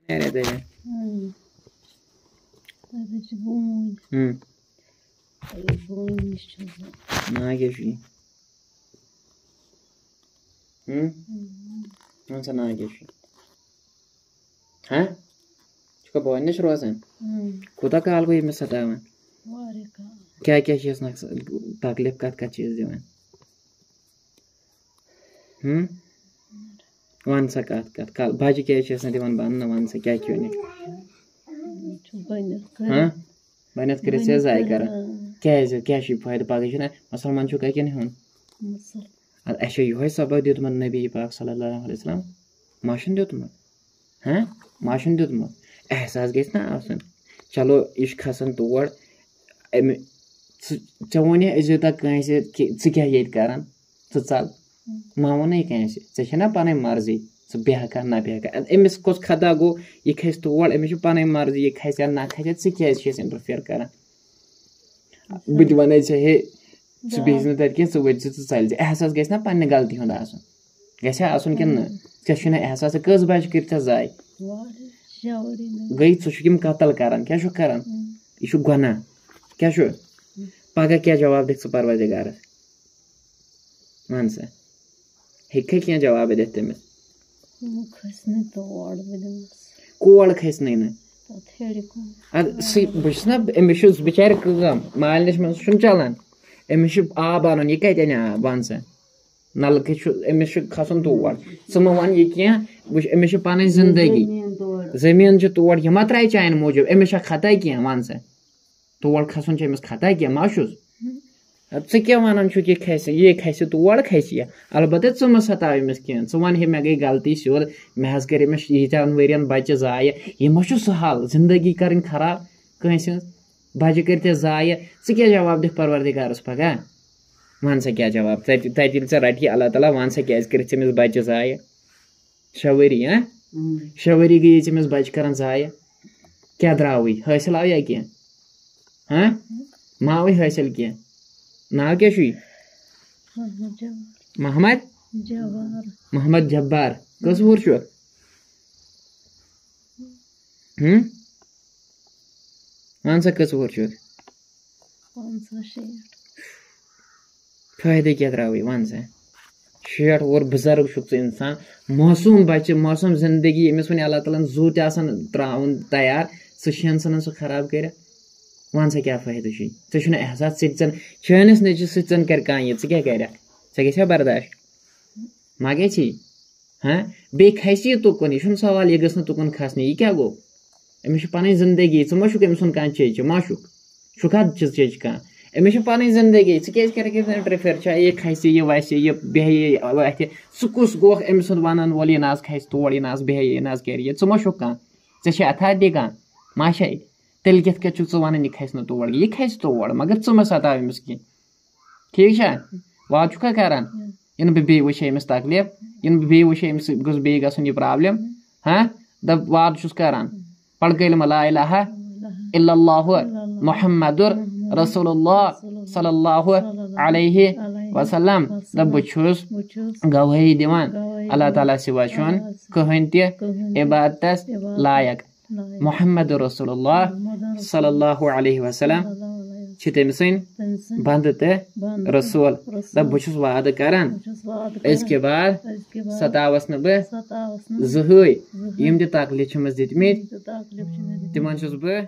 Nereye dedi? Sadece bu muydu? Hı. Hayır, buymuş çocuğum. Ne geçiyor? Hı? Nasıl ne geçiyor? Ha? Çünkü bu anne şurada sen. खुदा काल को ये में सतावन क्या क्या चीज ना तकलीफ का चीज दिवन वन सा कत काल भाजी क्या चीज ना दिवन बान ना वन सा क्या क्यों नहीं हाँ बनेत करे से जाए कर क्या शी फायदा पागे ना मुसलमान चुका क्या नहीं हन ऐसे युवा सबक दियो तुम नबी पाक सल्लल्लाहु अलैहि वसल्लम माशन दियो तुम हाँ माशन दियो तुम एहसास गई ना आसन चलो इश खसन तोड़ चे वन अजू तक क्या ये करान चल मावो ना कह ना पन मर्जी बेहका ना बेहका अमिस कस खता गो यह खस तोड़ अमिस पन मर्जी यह खस या ना खस क्या इंटरफेयर करान बत वन हे च बेस तक वे चल एहसास गई ना पन्ने गलती हुंद आसन गन कि ना एहसास कस बच कर जाय गई यूम कतल करान क्या करान यह गुना क्या पगह क्या जवाब दिख परवरदिगार वन सा हेक्के क्या जवाब दिख तमिस कोड़ खस ना बस ना अमिस बिचार माल नश मे चलान अमिस आब अन यह कत आब वन सा नलक अमिस खसन तोड़ च मे वन यह क्या अमिस पन जिंदगी जमीन तोड़ यह मा त्राय चान मूजूब अमिस खता क्या वन सा तोड़ खसन अमिस खता क्या माशुस क्या वन ये खस तोड़ खस अलबत् च मे सताव अमिस कह च वन मे गई गलती सोद मे कर अमिस यीतन वरियन बच्चे जाय यह मा हाल जिंदगी कर खराब कंस बच्चे कर जाय क्या जवाब दिख परवरदिगारस पगह वन सा क्या जवाब तल रटी अल्लाह ताला वन सा क्या अमिस बच्चे जाय शवरी हाँ शवरी गई अमिस बच्चे कर जाय क्या द्राव हासिल आव या क्या हाँ माव हासिल क्या नाव क्या मोहम्मद मोहम्मद जब्बार कस वुर वन सा कस वुर फायदे क्या द्राव वन सा 60 वुर बुजुर्ग इंसान मासूम बच्चे मासूम जिंदगी अमिस वन अल्लाह ताला जू त्राउन तैयार सन सह खराब कर वन सा क्या फायदा ऐ एहसास चानस नचस कर क्या कर गे बर्दाश्त मा गे हाँ बे खस यह तुकन यह सवाल यह गस तुकन खसने यह क्या गो अमिस पन जिंदगी च मा अमिस कह चेच मा शुकद चेच कह अमिस पन जिंदगी क्या इंटरफेयर यह खस यह वस यह बेह अथ सह कुस गो अमिस वन वोल यह नाज खस तोड़ यह नाज बेह यह नाज कर च मा कह ऐ अथॉरिटी कह मा तेल कत वन यह खस तोड़ यह खस तोड़ मगर च मे सताव अमिस कह ठीक वाद छुका करान इन बे वो अमिस तकलीफ इन बे वो अमिस गो बे गसन यह प्रॉब्लम हाँ दप वाद छुस करान पढ़ कलिमा ला इलाहा इल्लल्लाहु मुहम्मदुर रसूलुल्लाह सल्लल्लाहु अलैहि वसल्लम दप बुछुस गवाही दिवान अल्लाह ताला सिवा छुन कहन ते इबादत लायक मोहम्मद रसूलुल्लाह सल्लल्लाहु अलैहि वसल्लम तमिसन बंद ते रसूल दप बुछुस वाद करान इसके बाद सतावस न बह जहई यम तकलीफ दितमित तिमन छुस बह